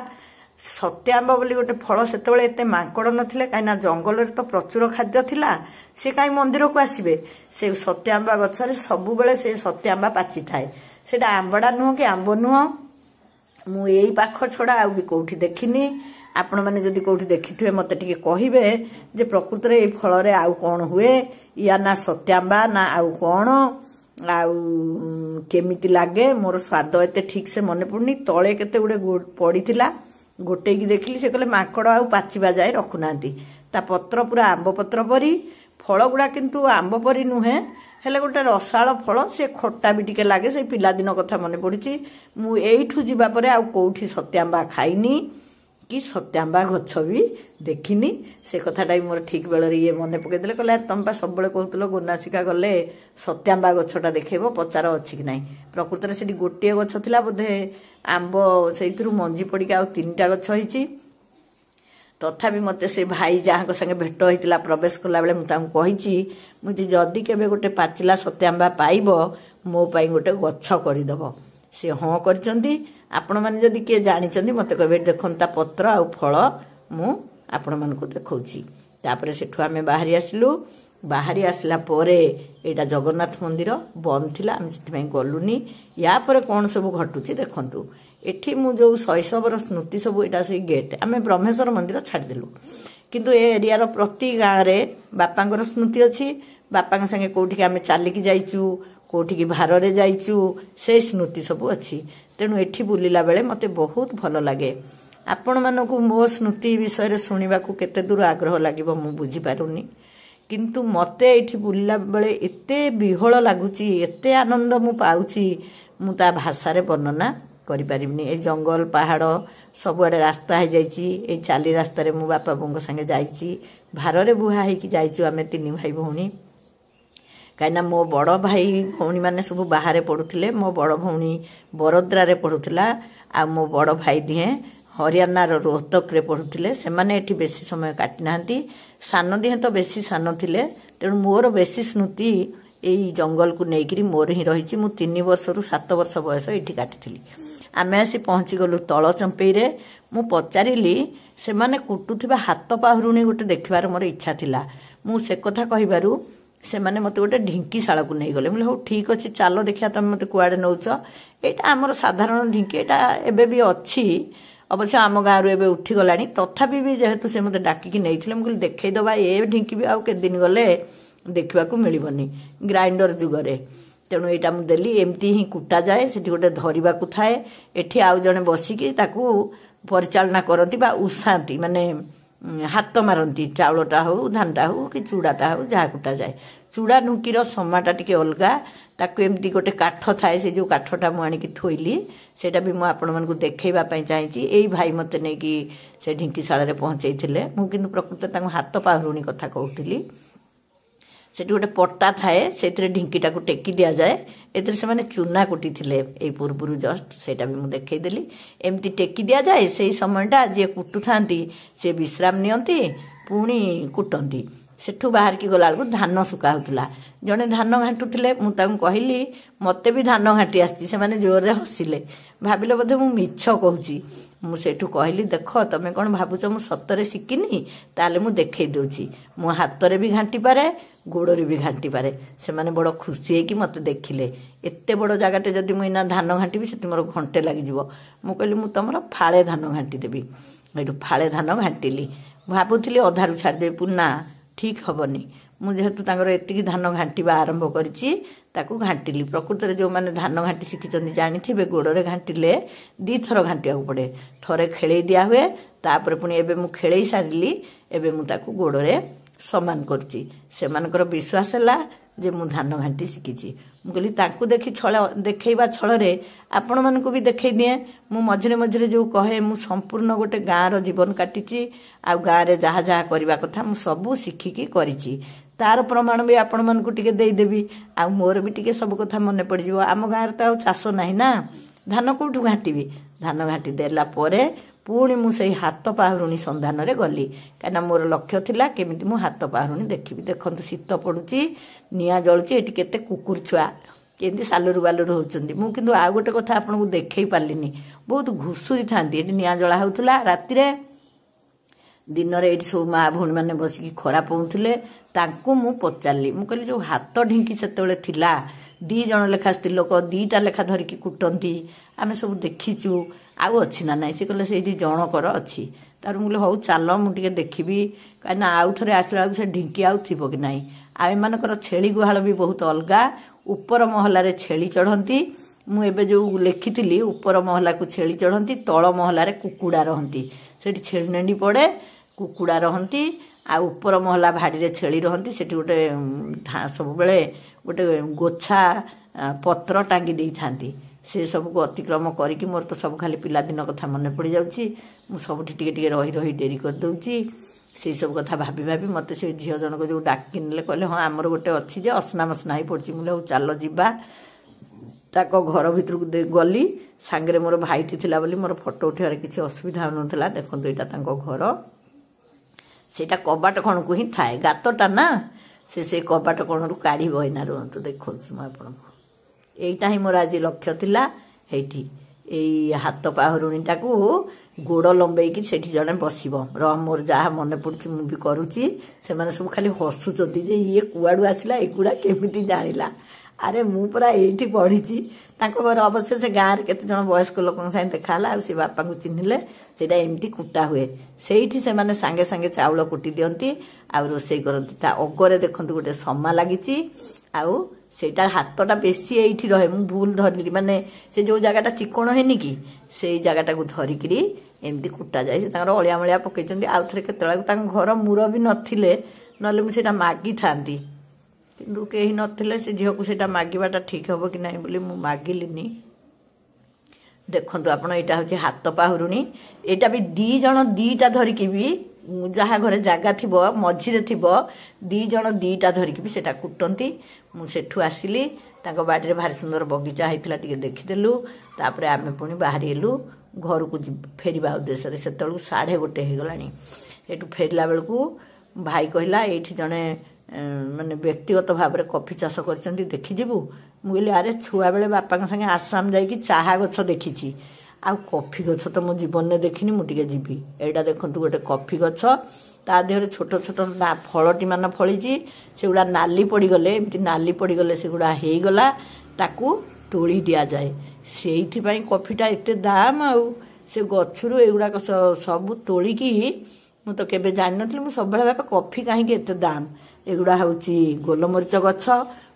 S1: ସତ୍ୟ ଆମ୍ବ ବୋଲି ଗୋଟେ ଫଳ, ସେତେବେଳେ ଏତେ ମାଙ୍କଡ଼ ନଥିଲେ, କାହିଁକିନା ଜଙ୍ଗଲରେ ତ ପ୍ରଚୁର ଖାଦ୍ୟ ଥିଲା। ସେ କାହିଁ ମନ୍ଦିରକୁ ଆସିବେ? ସେ ସତ୍ୟ ଆମ୍ବା ଗଛରେ ସବୁବେଳେ ସେ ସତ୍ୟ ଆମ୍ବା ପାଚିଥାଏ। ସେଇଟା ଆମ୍ବଡ଼ା ନୁହଁ କି ଆମ୍ବ ନୁହଁ। ମୁଁ ଏଇ ପାଖ ଛଡ଼ା ଆଉ ବି କୋଉଠି ଦେଖିନି। ଆପଣମାନେ ଯଦି କୋଉଠି ଦେଖିଥିବେ ମୋତେ ଟିକେ କହିବେ ଯେ ପ୍ରକୃତରେ ଏଇ ଫଳରେ ଆଉ କ'ଣ ହୁଏ। ୟା ନା ସତ୍ୟ ଆମ୍ବା ନା ଆଉ କ'ଣ, ଆଉ କେମିତି ଲାଗେ। ମୋର ସ୍ୱାଦ ଏତେ ଠିକ୍ ସେ ମନେ ପଡ଼ୁନି। ତଳେ କେତେ ଗୁଡ଼େ ପଡ଼ିଥିଲା, ଗୋଟେଇକି ଦେଖିଲି। ସେ କହିଲେ ମାଙ୍କଡ଼ ଆଉ ପାଚିବା ଯାଏ ରଖୁନାହାନ୍ତି। ତା ପତ୍ର ପୁରା ଆମ୍ବ ପତ୍ର ପରି। ଫଳ ଗୁଡ଼ା କିନ୍ତୁ ଆମ୍ବ ପରି ନୁହେଁ, ହେଲେ ଗୋଟେ ରସାଳ ଫଳ। ସେ ଖଟା ବି ଟିକେ ଲାଗେ। ସେଇ ପିଲାଦିନ କଥା ମନେ ପଡ଼ିଛି। ମୁଁ ଏଇଠୁ ଯିବା ପରେ ଆଉ କୋଉଠି ସତ୍ୟ ଆମ୍ବା ଖାଇନି कि सत्यांबा गछ भी देखिनी से कथाटा भी मोर ठीक बेलर ये मन पकईदे कहले तुम बा सब कहूल गोनासिका गले सत्यांबा गछटा देखब पचार अच्छी कि ना प्रकृत में से गोटे गछ था बोधे आंब से मंजी पड़िक आ 3टा गछ होती तथापि मते से भाई जहाँ संगे भेट होता प्रवेश कला बेले मुझे जदि केबे गोटे पाचिला सत्यांबा पाइब मो पाई गोटे गछ करदेव सी हाँ करचंती आपण मैंने जदि किए जानी मत कहे देखता पत्र आ फल मु आपण मानक देखौछि तापरे सेठु आमे बाहरी आसिलु बाहरी आसला परे एटा जगन्नाथ मंदिर बंद थिला आम से गलुनी या परे कौन सब घटुची देखंतु एठी मु जो शैशवर स्मृति सब एटा से गेट आमे ब्रह्मेश्वर मंदिर छाड़देलु किंतु ए एरिया प्रति गाँव रे बापांकर स्मृति अच्छी बापा संगे कोठी आमे चालिकी जाइचु कोठी भार रे जाइचु से स्मृति सब अच्छी तेणु एठी बुलिला बेले मते बहुत भल लगे आपण मानकु मो स्मृति विषय शुणा केते दूर आग्रह लागिबो मु बुझी पारुनी किंतु मते एठी बुलिला बेले एते विहल लागुची एते आनंद मु पाउची मु ता भाषा रे वर्णना करि पारिबनी ए जंगल पहाड़ सबुआडे रास्ता है जाइची ए चाली रास्ता रे मु बापा बोंग संगे जाइची भार रे बुहा हेकी जाइचु आमे 3 भाई भौणी कहीं मो बड़ भाई भौणी मैंने सब बाहर पढ़ुले मो बड़ भौणी बरोद्रा पढ़ुला आ मो बड़ भाई दिहे हरियाणा रोहतक रे पढ़ुले से माने एठी बेसी समय काटी नांती सान दिहे तो बेसी सान थिले तेणु मोर बेसी स्मृति एई जंगल को नेइकरी मोर ही रही मु 3 वर्ष रु 7 वर्ष बयस एठी काटी आमे आसी पहुंची गलु तल चंपई रे मु पचारिली से माने कुटुथिबा हाथ पाहुरुणी गोटे देखबार मोर इच्छा थिला मु से कथा कहिबारु से माने मते गोटे ढिंकीशाला को नहीं गले बोले हो ठीक अच्छे चलो देखिया तुम मते कुआडे नौच एटा आमर साधारण ढिंकी एटा एबे भी अच्छी अवश्य आम गाँव एबे उठी गलानी तथापि भी जेहेतु से मते डाकिकी नैथिले मु कहली देखै दबा ए ढिंकी भी आउ के दिन गले देखा मिलबनी ग्राइंडर जुगरे तेणु यहाँ मुझे देली एमती ही कुटा जाए से गोटे धरवा थाए एठी आउ जड़े बसिकी ताकू परिचालना करती उसाती माने हाथ मारती चाउलटा हो धानटा हो कि चूड़ाटा हो जहाँ कुटा जाए चूड़ा ढुंकीर समाटा टिके अलगा ताकू एमती गोटे काठ थाए से जो काठटा मुझे थोइली सेटा भी मुझे आपण मानकु देखैबा चाहिए यही भाई मते नहीं कि से ढिंकीशाला पहुँचे थे मुझे प्रकृत हाथ पाहुरुणी कथा कहूली से गोटे पट्टा थाए से ढिंकीटा को टेकी दि जाए एतिर से माने चूना कुटी थिले ए पूर्वरु जस्ट सेटा भी मु देखैदेली एमती टेकी दि जाए से समयटा जे कुटु थांती से विश्राम नियंती पुणी कुटंती सेठू बाहर की गला बेलू धान सुका होता जड़े धान घाटुले मुझे कहली मते भी धान घाटी आसी से माने जोर रे हसिले भाविले बोधे मु मिछ कहूची मुझे कहली देख तुम कौन भावुच मु सतरे शिखिनी ताले मु देखै दउची मो हाथ भी घाटी पारे गोड़े भी घाटी पारे से माने बड़ खुशी है कि मत देखिले एते बड़ जगटे जदि मुझे ना धान घाटी से मोर घंटे लगिज मु कहली मु तुम फाड़े धान घाटी देवी ये फाड़े धान घाटिली भावुली अधारू छाड़देवी पुना ठीक हेनी मुझेतु एति धान घाटा आरंभ करी घाटिली प्रकृत में जो मैंने धान घाटी शिखी जानी गोड़े घाटिले 2 थर घाटिया पड़े थरे खेल दिया हुए तापर पुणी एबे मु खेल सारिली एबे मु ताकू गोड़े समान करची सेमानकर विश्वास है जे मु धान घाटी शिखी मुझे ताकू देखी छल देखा छल आपण मानक भी देखई दिए मु मझे मझे जो कहे मु संपूर्ण गोटे गाँव जीवन काटी आ गाँव में जहाँ जहाँ करवा कथा मु सबू शिखिकी करी तार प्रमाण भी आपण मानक टिके देदेवी आ मोर भी टिके सब कथा मन पड़ जाव आम गाँव तो चाष ना ना धान कौटू घाटी धान घाटी देला परे पुणी मुझे हाथ पाहुरुणी संधान रे गली कहीं मोर लक्ष्य थिला केमिति मु हाथ पाहुरुणी देखी देखते शीत पड़ुची निआ जलुची एटी केते कुकुर छुआ केमती सालुरु बालुरु होउचंदी मु किंतु आ गोटे कथा आपनको देखै पारलिनी बहुत घुसुरी थांती एटी निआ जला होउतला राति रे दिन रे एटी सब माँ भौणी मैंने बसिकी खरा पौले तांको मु पचारली मु कहली जो हाथ ढिंकी सेतेबेले थिला 2 जण लेखा स्त्री लोक 2टा लेखा धरिकी कुटंती आमे सब देखीचु आउ अच्छी ना नाई से कहले से जनकर अच्छी तार मुझे हौ चल मुझे देखी कहीं आउ थे आसला से ढिंकी आउ थी कि नाई आमर छेली गुहाल भी बहुत अलगा ऊपर महलार छेली चढ़ती मुझे जो लिखी ऊपर महला को छेली चढ़ती तल महलार कुकुड़ा रहती से छेली नेंडी पड़े कुकुड़ा रहती आ ऊपर महला भाड़ी छेली रहती से गोटे सब बेले गोटे गोछा पत्र टांगी दे था से सबको अतिक्रम करिकी मोर तो सब खाली पिलादिन कथा मन पड़ जाऊँगी मुझे टिके रही रही डेरी करदे से सब कथा भाभी भाभी मत से झील जनक जो डाक ने कहले हाँ आमर गोटे अच्छी जे असना मसना ही पड़ी मुझे चल जा ताक घर भीतर गली सांगे मोर भाईटी थिला बोली मोर फोटो उठार किसी असुविधा होता देखो यहाँ घर सेटा कबाट कण को ही थाए गातटा ना से कबाट कणरू काढ़ एना रुहतु देखा मुझे ही मोर आज लक्ष्य थिला हेठी एई हाथ पाहुरुणीटा को गोड़ लंबेकी सेठी जड़े बसब मोर जहाँ मन पड़ुची मु भी करुची से माने सब खाली हसुचती जे ये कुआड़ू आसला एगुड़ा केमिति जानिला अरे मु पूरा एठी पढ़ी घर अवश्य से गाँव में केते जन वयस्क लोक देखा से बापा को चिन्हले सेटा एमती कुटा हुए से सांगे सांगे चाउल कुटी दियंती आ रोसई करती ता अगरे देखंतु गोटे समा लागिची आउ सेटा हाथटा बेसी एठी रहे मु भूल धरली माने से जो जगहटा चिकोण हेनी कि से जगहटा को धरिकरी एमती कुटा जाए अलिया मलिया पकईचंती आउ थरे केतला घर मुर भी नथिले नले मु सेटा मागी थांती किंतु कहीं नथिले से झील को सेटा मागिबाटा ठीक हबो कि नाही बोली मु मागिलिनी देखंतु आपण एटा होची हाथ पाहुरुणी एटा भी दी जण दीटा धरिकी भी जहाँ घरे जगह थी मझीरे थी दी जण दीटा धरिकी भी सेटा कुटंती मुठू आसिली बाड़ी भारी सुंदर बगीचा होता टे देखीदेलु तापर आम पुणी बाहरी एलु घर को फेरवा उद्देश्य से 1:30 होगला एटू फेरला बेलू भाई कहला ये जड़े माने व्यक्तिगत भाव में कॉफी चाष कर देखीजु मुझे अरे छुआ बेले बापा संगे आसाम जाकि चाहा गछ देखी आ कॉफी गछ तो मो जीवन में देखनी मुझे जीवी एटा देखु गोटे कॉफी गछ ता देहरे छोट छोट ना फलटी मान फली से गुड़ा नाली पड़गले एमती नाली पड़गले से गुड़ा हो गला ताकू तोड़ी दिया जाए से कॉफीटा एते दाम आउ से गछरू एगुड़ाक सब तोलिकी मु तो केबे जानि नथली मु सब बापा कॉफी कहीं एते दाम एगुड़ा हूँ गोलमरीच गछ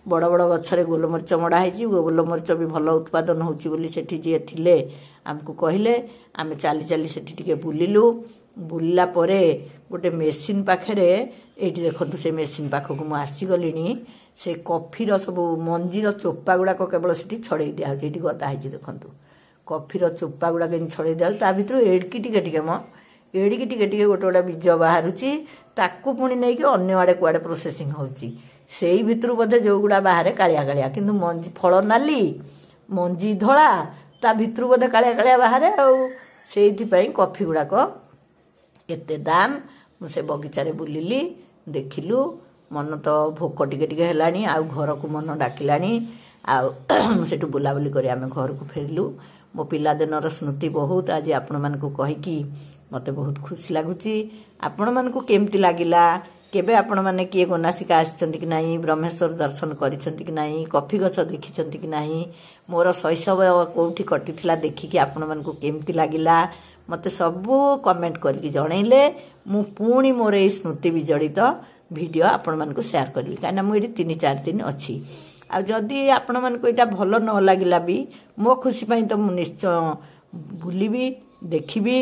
S1: बड़ बड़ गछरे गोलमरीच मड़ा है गोलमरीच भी भल उत्पादन होची जी थिले आमको कहले आम चली चली से बुलिलु बुलला परे गोटे मेसीन पाखरे एठी देखंतु से मेसीन पाखक मु आसीगलिनी से कॉफीर सब मंजीर चोपा गुड़ाक केवल से छड़े दिया होची एठी गदा है देखंतु कॉफीर चोपा गुड़ाक छड़े दिया ता भितर एड़की टिके म एड़िकी टिके गोटे गोटे बीज बाहरुची ताकू पुणी नहीं कि अन्य आड़े कुआड़े प्रोसेसिंग होची सेई भितर बोधे जो गुड़ा बाहर कालिया कालिया किंतु मंजी फल नाली मंजी धला ता भितर बोधे कालिया कालिया बाहर आई कॉफी गुड़ाक एते दाम मुझे बगीचारे बुलिली देखिलु मन तो भोक टिके हेलानी आ घर को मन डाकिलानी आठू बुलाबुली कर आम घर को फेरिलु मो पिलादिनर स्मृति बहुत आज आपण मानकु कहिकी मते बहुत खुशी लगुच आपण मानकु केमती लागिला केबे आपण माने किए गोनासिका आछंती कि नाही ब्रह्मेश्वर दर्शन करिसंती कि नाही कॉफी गछ देखिसंती कि नाही मोर शैशव कोठी कटिथिला देखिकी आपण मानकु केमती लागिला मते सबु कमेंट करके जणैले मु पुणी मोर ए स्मृति विजड़ित वीडियो आपण मानकु शेयर करबी काना मु एठी 3-4 दिन अछि आ जदी आपण मानकु एटा भलो न लागिला भी मो खुशी पई तो मु निश्चय बुलिबी देखिबी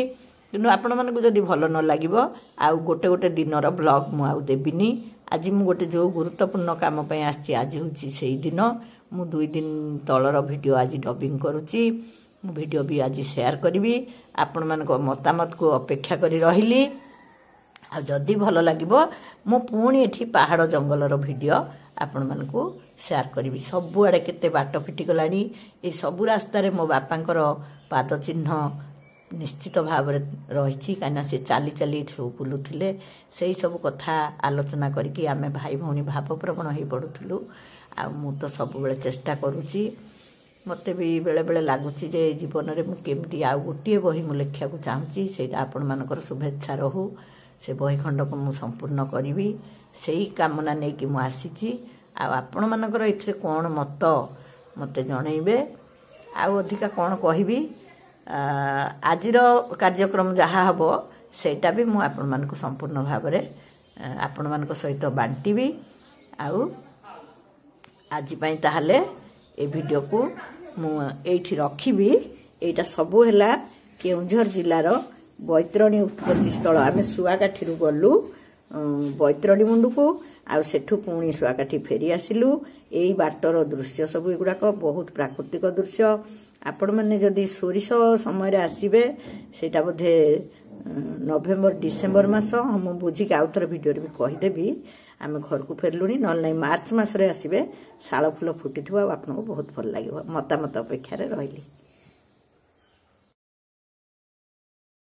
S1: किंतु आपण मानकु जदी भलो न लागिबो आ गोटे गोटे दिनर ब्लॉग मु आउ देबिनी आज मु गोटे जो गुरुत्वपूर्ण काम पई आछि आज होछि सेही दिन मु 2 दिन तळर वीडियो आज डबिंग करूची मु वीडियो भी आज शेयर करी आपण मानको मतामत को अपेक्षा करी रहिली आ जदी भलो लागिबो मु पुणी एठी पहाड़ जंगलर वीडियो आपण मानको शेयर करी सबु आड़े केते बाट फिटी गलानी ए सबु रास्ता रे मो बापांकर पाद चिन्ह निश्चित भाव रही कहीं से चली चली सब बुलूले से सब कथा आलोचना करके आम भाई भौणी भावप्रवण हो पड़ूलु आ मु तो सब बेले चेष्टा करुच्ची मत भी बेले बेले लगुच जीवन में मुझे आउ गोटे बही मु लिखा चाहूँगी से आपण मानकर शुभेच्छा रहू से बही खंड को मु संपूर्ण करी से ही कामना नहीं कि मु आसी आपण मानकर ए कौन मत मत जनइबे आउ अधिका कौन कहबी आजिर कार्यक्रम जहाँ हम सेटा भी मु आपण मानक संपूर्ण भाव में आपण मानक सहित बांटीबी आउ आज पई ताहले ए वीडियो को मु एठी रखिबी एटा सबु हैला केउंझर जिल्लार बैतरणी उत्पत्ति स्थल आम सुआकाठी गलु बैतरणी मुंड को ଆଉ ସେଠୁ ପୁଣି ଶୁଆକାଠି ଫେରି ଆସିଲୁ। ଏଇ ବାଟର ଦୃଶ୍ୟ ସବୁ ଏଗୁଡ଼ାକ ବହୁତ ପ୍ରାକୃତିକ ଦୃଶ୍ୟ। ଆପଣମାନେ ଯଦି ସୋରିଷ ସମୟରେ ଆସିବେ, ସେଇଟା ବୋଧେ ନଭେମ୍ବର ଡିସେମ୍ବର ମାସ, ମୁଁ ବୁଝିକି ଆଉ ଥରେ ଭିଡ଼ିଓରେ ବି କହିଦେବି। ଆମେ ଘରକୁ ଫେରିଲୁଣି, ନହେଲେ ନାହିଁ ମାର୍ଚ୍ଚ ମାସରେ ଆସିବେ, ଶାଳ ଫୁଲ ଫୁଟିଥିବ ଆଉ ଆପଣଙ୍କୁ ବହୁତ ଭଲ ଲାଗିବ। ମତାମତ ଅପେକ୍ଷାରେ ରହିଲି।